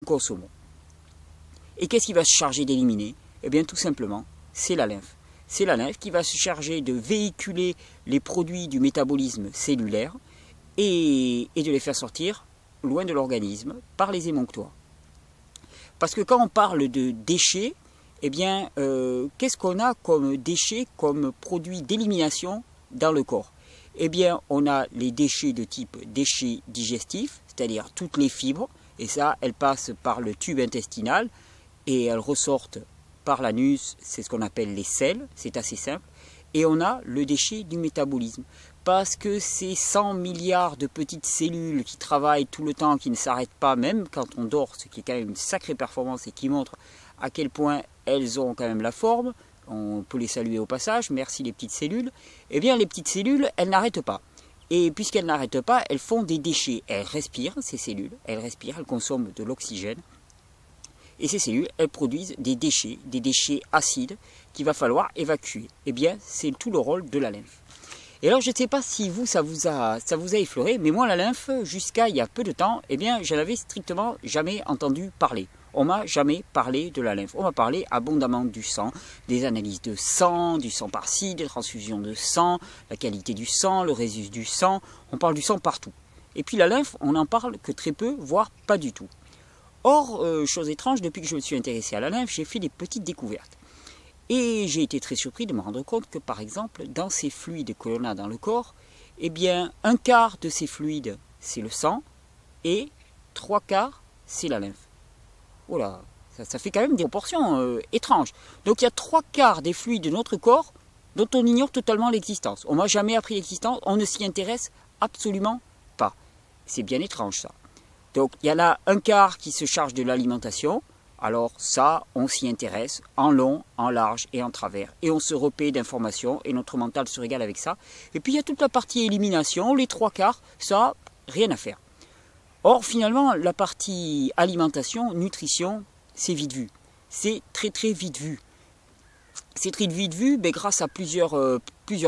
consommons. Et qu'est-ce qui va se charger d'éliminer? Eh bien tout simplement, c'est la lymphe. C'est la lymphe qui va se charger de véhiculer les produits du métabolisme cellulaire et de les faire sortir loin de l'organisme par les émonctoires. Parce que quand on parle de déchets, eh bien, qu'est-ce qu'on a comme déchets, comme produits d'élimination dans le corps? Eh bien, on a les déchets de type déchets digestifs, c'est-à-dire toutes les fibres, et ça, elles passent par le tube intestinal et elles ressortent par l'anus, c'est ce qu'on appelle les selles, c'est assez simple. Et on a le déchet du métabolisme, parce que ces 100 milliards de petites cellules qui travaillent tout le temps, qui ne s'arrêtent pas, même quand on dort, ce qui est quand même une sacrée performance et qui montre à quel point elles ont quand même la forme, on peut les saluer au passage, merci les petites cellules, eh bien les petites cellules, elles n'arrêtent pas. Et puisqu'elles n'arrêtent pas, elles font des déchets, elles respirent, ces cellules, elles respirent, elles consomment de l'oxygène, et ces cellules, elles produisent des déchets acides qu'il va falloir évacuer. Eh bien, c'est tout le rôle de la lymphe. Et alors, je ne sais pas si vous, ça vous a effleuré, mais moi, la lymphe, jusqu'à il y a peu de temps, eh bien, je n'avais strictement jamais entendu parler. On m'a jamais parlé de la lymphe. On m'a parlé abondamment du sang, des analyses de sang, du sang par-ci, des transfusions de sang, la qualité du sang, le résus du sang. On parle du sang partout. Et puis la lymphe, on n'en parle que très peu, voire pas du tout. Or, chose étrange, depuis que je me suis intéressé à la lymphe, j'ai fait des petites découvertes. Et j'ai été très surpris de me rendre compte que, par exemple, dans ces fluides que l'on a dans le corps, eh bien, un quart de ces fluides, c'est le sang, et 3/4, c'est la lymphe. Oh là, ça fait quand même des proportions étranges. Donc il y a 3/4 des fluides de notre corps dont on ignore totalement l'existence. On ne m'a jamais appris l'existence, on ne s'y intéresse absolument pas. C'est bien étrange ça. Donc il y en a un quart qui se charge de l'alimentation. Alors ça, on s'y intéresse en long, en large et en travers. Et on se repaît d'informations et notre mental se régale avec ça. Et puis il y a toute la partie élimination, les 3/4, ça, rien à faire. Or finalement, la partie alimentation, nutrition, c'est vite vu. C'est très très vite vu. C'est très vite vu grâce à plusieurs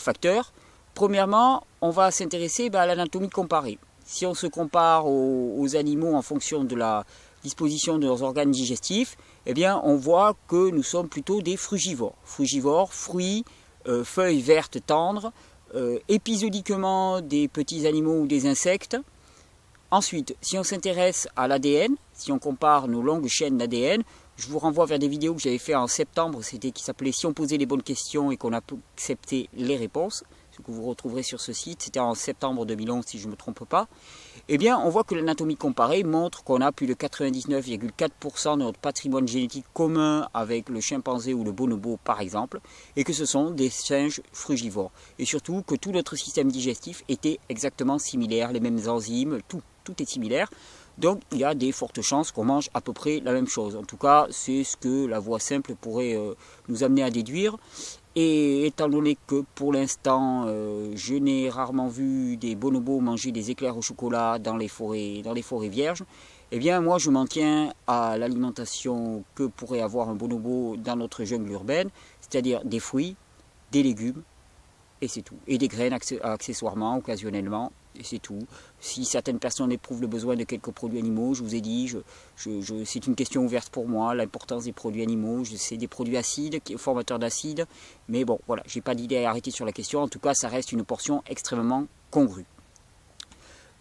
facteurs. Premièrement, on va s'intéresser à l'anatomie comparée. Si on se compare aux animaux en fonction de la disposition de leurs organes digestifs, eh bien, on voit que nous sommes plutôt des frugivores. Frugivores, fruits, feuilles vertes tendres, épisodiquement des petits animaux ou des insectes. Ensuite, si on s'intéresse à l'ADN, si on compare nos longues chaînes d'ADN, je vous renvoie vers des vidéos que j'avais fait en septembre, qui s'appelait « Si on posait les bonnes questions et qu'on acceptait les réponses », ce que vous retrouverez sur ce site, c'était en septembre 2011 si je ne me trompe pas, eh bien on voit que l'anatomie comparée montre qu'on a plus de 99,4% de notre patrimoine génétique commun avec le chimpanzé ou le bonobo par exemple, et que ce sont des singes frugivores. Et surtout que tout notre système digestif était exactement similaire, les mêmes enzymes, tout est similaire. Donc il y a des fortes chances qu'on mange à peu près la même chose. En tout cas, c'est ce que la voie simple pourrait nous amener à déduire. Et étant donné que pour l'instant, je n'ai rarement vu des bonobos manger des éclairs au chocolat dans les forêts vierges, eh bien moi je m'en tiens à l'alimentation que pourrait avoir un bonobo dans notre jungle urbaine, c'est-à-dire des fruits, des légumes, et c'est tout. Et des graines accessoirement, occasionnellement, et c'est tout. Si certaines personnes éprouvent le besoin de quelques produits animaux, je vous ai dit, c'est une question ouverte pour moi, l'importance des produits animaux. C'est des produits acides, formateurs d'acide, mais bon, voilà, j'ai pas d'idée à arrêter sur la question. En tout cas, ça reste une portion extrêmement congrue.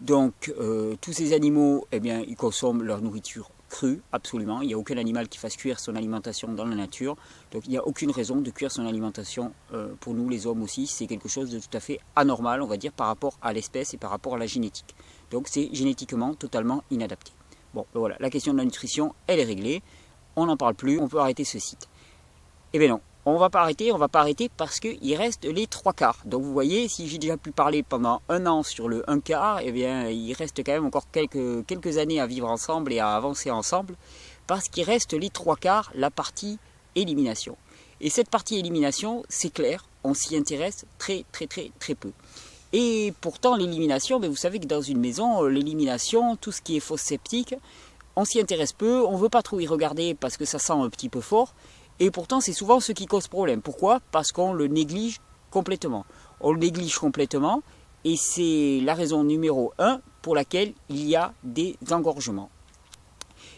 Donc, tous ces animaux, eh bien, ils consomment leur nourriture crue, absolument. Il n'y a aucun animal qui fasse cuire son alimentation dans la nature. Donc, il n'y a aucune raison de cuire son alimentation pour nous, les hommes aussi. C'est quelque chose de tout à fait anormal, on va dire, par rapport à l'espèce et par rapport à la génétique. Donc, c'est génétiquement totalement inadapté. Bon, ben voilà, la question de la nutrition, elle est réglée. On n'en parle plus, on peut arrêter ce site. Eh bien non. On va pas arrêter parce qu'il reste les 3/4. Donc vous voyez, si j'ai déjà pu parler pendant un an sur le 1/4, eh bien il reste quand même encore quelques années à vivre ensemble et à avancer ensemble, parce qu'il reste les 3/4, la partie élimination. Et cette partie élimination, c'est clair, on s'y intéresse très peu. Et pourtant l'élimination, vous savez que dans une maison, l'élimination, tout ce qui est fosse septique, on s'y intéresse peu, on ne veut pas trop y regarder parce que ça sent un petit peu fort. Et pourtant, c'est souvent ce qui cause problème. Pourquoi? Parce qu'on le néglige complètement. On le néglige complètement et c'est la raison numéro 1 pour laquelle il y a des engorgements.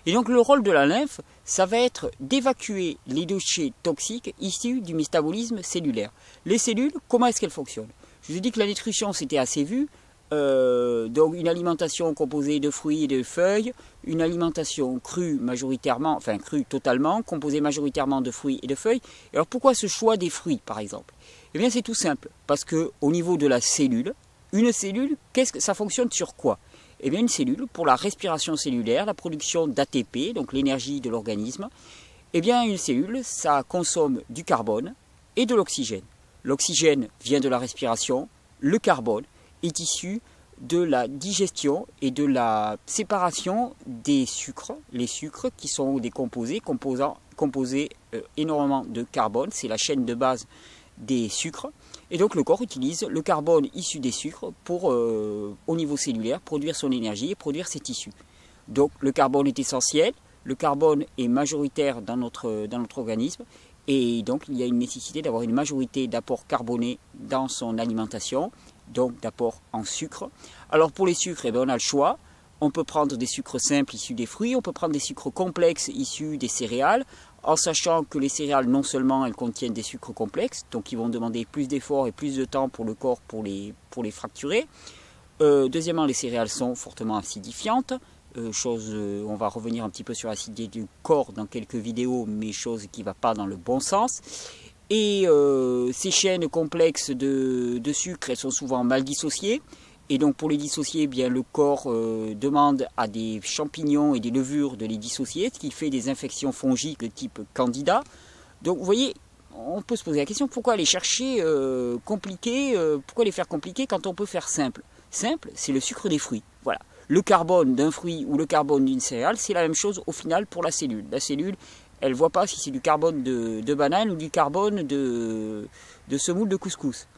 Et donc le rôle de la lymphe, ça va être d'évacuer les déchets toxiques issus du métabolisme cellulaire. Les cellules, comment est-ce qu'elles fonctionnent? Je vous ai dit que la nutrition, c'était assez vu. Donc une alimentation composée de fruits et de feuilles, une alimentation crue majoritairement, enfin crue totalement, composée majoritairement de fruits et de feuilles. Et alors pourquoi ce choix des fruits par exemple? Eh bien c'est tout simple, parce que au niveau de la cellule, une cellule, ça fonctionne sur quoi? Eh bien une cellule, pour la respiration cellulaire, la production d'ATP, donc l'énergie de l'organisme, eh bien une cellule, ça consomme du carbone et de l'oxygène. L'oxygène vient de la respiration, le carbone est issu de la digestion et de la séparation des sucres. Les sucres qui sont des composés énormément de carbone, c'est la chaîne de base des sucres. Et donc le corps utilise le carbone issu des sucres pour, au niveau cellulaire, produire son énergie et produire ses tissus. Donc le carbone est essentiel, le carbone est majoritaire dans notre organisme. Et donc il y a une nécessité d'avoir une majorité d'apports carbonés dans son alimentation, donc d'apports en sucre. Alors pour les sucres, eh bien, on a le choix. On peut prendre des sucres simples issus des fruits, on peut prendre des sucres complexes issus des céréales, en sachant que les céréales, non seulement elles contiennent des sucres complexes, donc ils vont demander plus d'efforts et plus de temps pour le corps pour les fracturer. Deuxièmement, les céréales sont fortement acidifiantes. On va revenir un petit peu sur l'acidité du corps dans quelques vidéos, mais chose qui ne va pas dans le bon sens. Et ces chaînes complexes de sucre, elles sont souvent mal dissociées. Et donc pour les dissocier, eh bien, le corps demande à des champignons et des levures de les dissocier, ce qui fait des infections fongiques de type candida. Donc vous voyez, on peut se poser la question, pourquoi les chercher compliqués, pourquoi les faire compliqués quand on peut faire simple? Simple, c'est le sucre des fruits. Voilà. Le carbone d'un fruit ou le carbone d'une céréale, c'est la même chose au final pour la cellule. La cellule, elle ne voit pas si c'est du carbone de banane ou du carbone de semoule de couscous.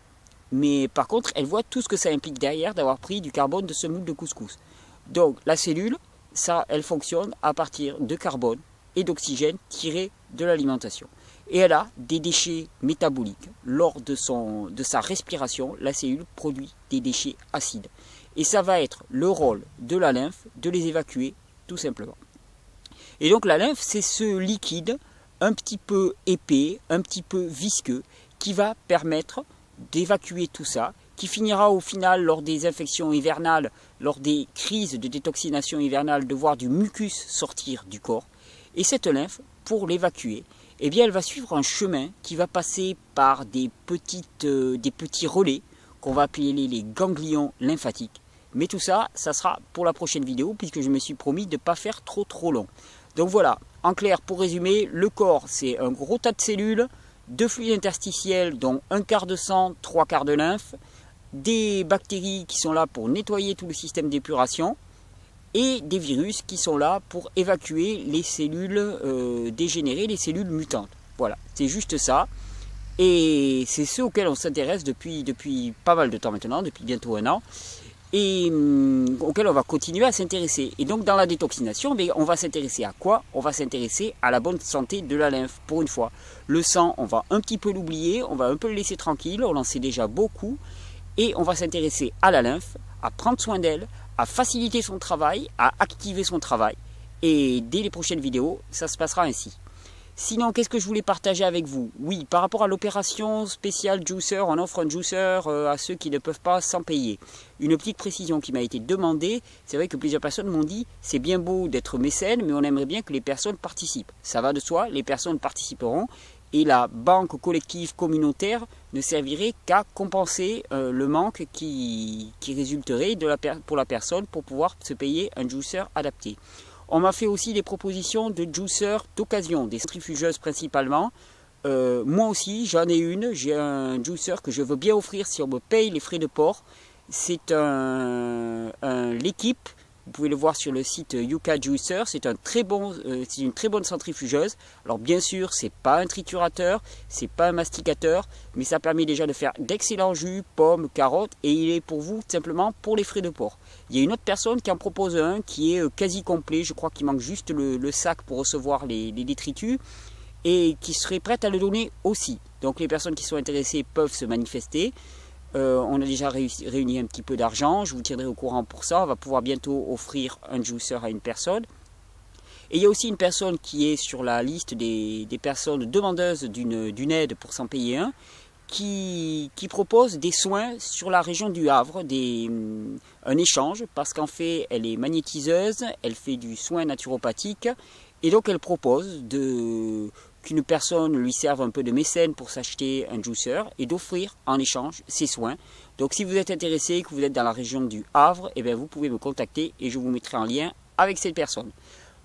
Mais par contre, elle voit tout ce que ça implique derrière d'avoir pris du carbone de semoule de couscous. Donc la cellule, ça, elle fonctionne à partir de carbone et d'oxygène tirés de l'alimentation. Et elle a des déchets métaboliques. Lors de sa respiration, la cellule produit des déchets acides. Et ça va être le rôle de la lymphe de les évacuer, tout simplement. Et donc la lymphe, c'est ce liquide un petit peu épais, un petit peu visqueux, qui va permettre d'évacuer tout ça, qui finira au final, lors des infections hivernales, lors des crises de détoxination hivernale, de voir du mucus sortir du corps. Et cette lymphe, pour l'évacuer, eh bien, elle va suivre un chemin qui va passer par des petits relais qu'on va appeler les ganglions lymphatiques. Mais tout ça, ça sera pour la prochaine vidéo, puisque je me suis promis de ne pas faire trop long. Donc voilà, en clair, pour résumer, le corps, c'est un gros tas de cellules, de fluides interstitiels, dont un quart de sang, trois quarts de lymphe, des bactéries qui sont là pour nettoyer tout le système d'épuration, et des virus qui sont là pour évacuer les cellules dégénérées, les cellules mutantes. Voilà, c'est juste ça. Et c'est ce auquel on s'intéresse depuis pas mal de temps maintenant, depuis bientôt un an, et auquel on va continuer à s'intéresser. Et donc dans la détoxination, on va s'intéresser à quoi? On va s'intéresser à la bonne santé de la lymphe, pour une fois. Le sang, on va un petit peu l'oublier, on va un peu le laisser tranquille, on en sait déjà beaucoup, et on va s'intéresser à la lymphe, à prendre soin d'elle, à faciliter son travail, à activer son travail. Et dès les prochaines vidéos, ça se passera ainsi. Sinon, qu'est-ce que je voulais partager avec vous? Oui, par rapport à l'opération spéciale Juicer, on offre un juicer à ceux qui ne peuvent pas s'en payer. Une petite précision qui m'a été demandée, c'est vrai que plusieurs personnes m'ont dit « c'est bien beau d'être mécène, mais on aimerait bien que les personnes participent ». Ça va de soi, les personnes participeront et la banque collective communautaire ne servirait qu'à compenser le manque qui résulterait pour la personne pour pouvoir se payer un juicer adapté. On m'a fait aussi des propositions de juiceurs d'occasion, des centrifugeuses principalement. Moi aussi, j'en ai une. J'ai un juicer que je veux bien offrir si on me paye les frais de port. C'est l'équipe. Vous pouvez le voir sur le site Yuka Juicer. C'est une très bonne centrifugeuse. Alors bien sûr, c'est pas un triturateur, c'est pas un masticateur, mais ça permet déjà de faire d'excellents jus, pommes, carottes, et il est pour vous simplement pour les frais de port. Il y a une autre personne qui en propose un qui est quasi complet. Je crois qu'il manque juste le sac pour recevoir les détritus et qui serait prête à le donner aussi. Donc les personnes qui sont intéressées peuvent se manifester. On a déjà réuni un petit peu d'argent, je vous tiendrai au courant pour ça. On va pouvoir bientôt offrir un juicer à une personne. Et il y a aussi une personne qui est sur la liste des personnes demandeuses d'une aide pour s'en payer un, qui propose des soins sur la région du Havre, un échange, parce qu'en fait elle est magnétiseuse, elle fait du soin naturopathique, et donc elle propose qu'une personne lui serve un peu de mécène pour s'acheter un juicer et d'offrir en échange ses soins. Donc si vous êtes intéressé, que vous êtes dans la région du Havre, eh bien, vous pouvez me contacter et je vous mettrai en lien avec cette personne.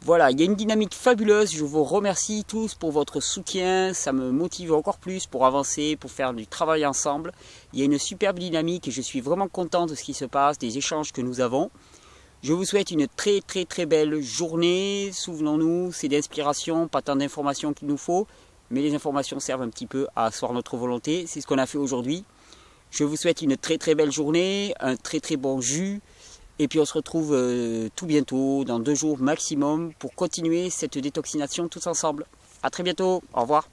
Voilà, il y a une dynamique fabuleuse, je vous remercie tous pour votre soutien, ça me motive encore plus pour avancer, pour faire du travail ensemble. Il y a une superbe dynamique et je suis vraiment content de ce qui se passe, des échanges que nous avons. Je vous souhaite une très très très belle journée, souvenons-nous, c'est d'inspiration, pas tant d'informations qu'il nous faut, mais les informations servent un petit peu à asseoir notre volonté, c'est ce qu'on a fait aujourd'hui. Je vous souhaite une très très belle journée, un très très bon jus. Et puis on se retrouve tout bientôt, dans 2 jours maximum, pour continuer cette détoxination tous ensemble. A très bientôt, au revoir.